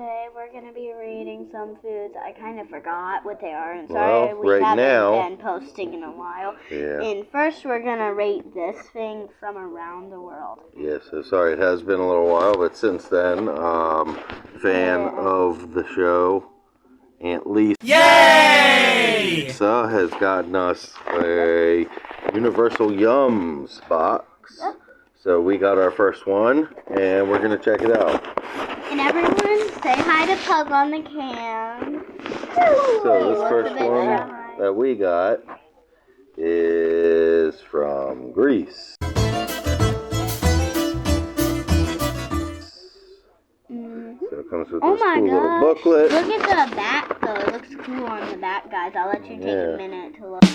today we're going to be reading some foods. I kind of forgot what they are, and Well, sorry we right haven't now, been posting in a while. Yeah. And first we're going to rate this thing from around the world. Yes, so sorry it has been a little while, but since then, fan of the show, Aunt Lisa has gotten us a Universal Yums box. Yep. So we got our first one, and we're going to check it out. And everyone say hi to Pug on the can. So this first one that we got is from Greece. So it comes with this cool little booklet. Look at the back though. It looks cool on the back, guys. I'll let you take a minute to look at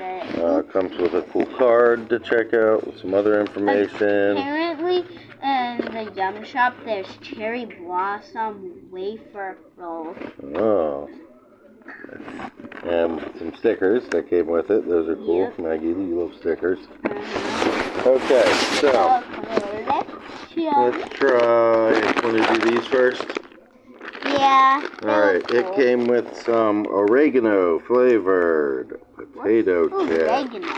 it. It comes with a cool card to check out with some other information. Apparently, in the Yum Shop, there's cherry blossom wafer rolls. Oh. And some stickers that came with it. Those are cool. Yep. Maggie, you love stickers. Okay, so let's try. Want to do these first? Yeah. Alright, cool. it came with some oregano flavored potato chips. Oregano?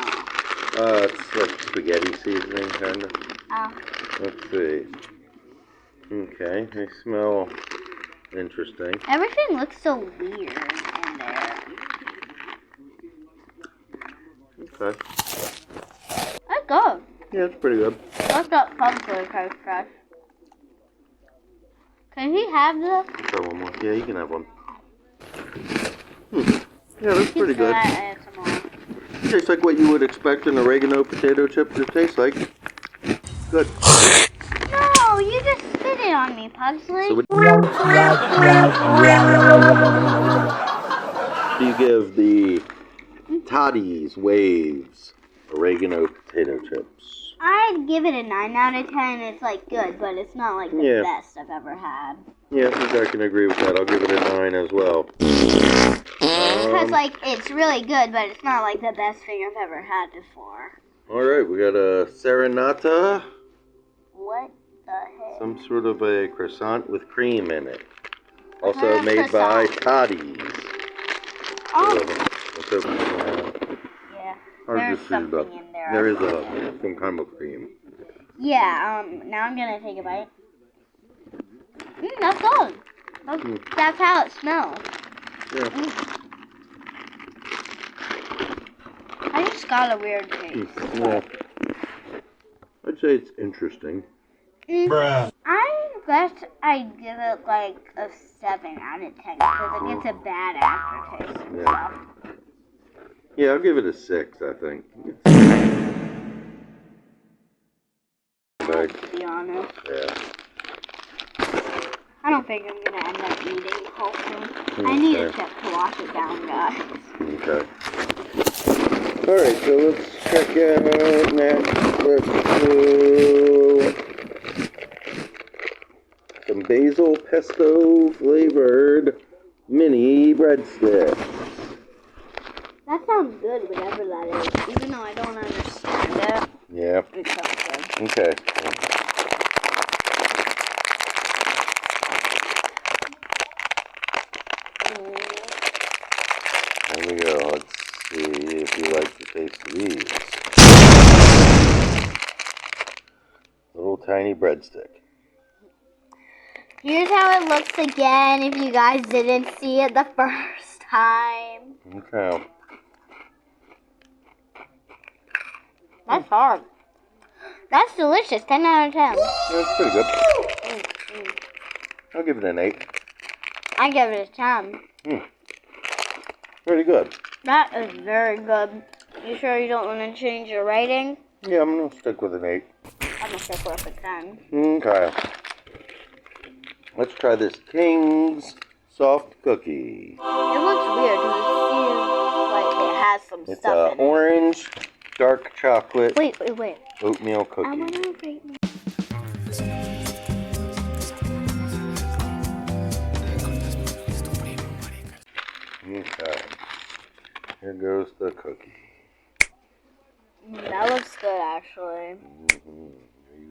It's like spaghetti seasoning, kind of. Let's see. Okay, they smell interesting. Everything looks so weird in there. Okay. That's good. Yeah, it's pretty good. What's that pumpkin fresh? Can he have this? Try one more. Yeah, you can have one. Yeah, that's pretty good. Tastes like what you would expect an oregano potato chip to taste like. Good. No, you just spit it on me, Pugsley. So do you give the Toddy's Waves oregano potato chips? I'd give it a 9 out of 10. It's like good, but it's not like the best I've ever had. Yeah, I think I can agree with that. I'll give it a 9 as well. Because like it's really good, but it's not like the best thing I've ever had before. Alright, we got a Serenata. What the heck? Some sort of a croissant with cream in it. Also made by Toddy's. Oh. Let's open it up. Yeah. Hard There's to see, something but in there. there is some kind of cream. Yeah, now I'm gonna take a bite. That's good. That's how it smells. Yeah. I just got a weird taste. Yeah. I'd say it's interesting. Bruh. I guess I'd give it like a 7 out of 10 because it gets a bad aftertaste and stuff. Yeah, I'll give it a 6, I think. To be honest. Yeah. I don't think I'm gonna end up eating the whole thing. I need a chip to wash it down, guys. Okay. Alright, so let's check out next. Let's do some basil pesto flavored mini breadsticks. That sounds good, whatever that is. Even though I don't understand it. Yeah. It sounds good. Okay. There we go. Let's see if you like the taste of these. Little tiny breadstick. Here's how it looks again if you guys didn't see it the first time. Okay. That's hard. That's delicious. 10 out of 10. That's pretty good. I'll give it an 8. I give it a 10. Pretty good. That is very good. You sure you don't want to change your rating? Yeah, I'm going to stick with an 8. I'm going to stick with a 10. Okay. Let's try this King's Soft Cookie. It looks weird because it seems like it has some It's stuff in it. orange, dark chocolate, Wait. oatmeal I cookie. want to rate my... Okay. Here goes the cookie. That looks good, actually. There you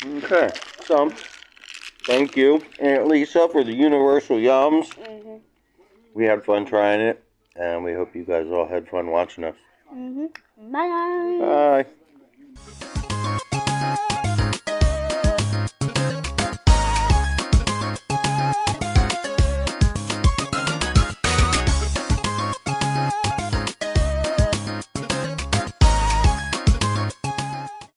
Okay, so thank you, Aunt Lisa, for the universal yums. Mm-hmm. We had fun trying it, and we hope you guys all had fun watching us. Mm-hmm. Bye. Bye.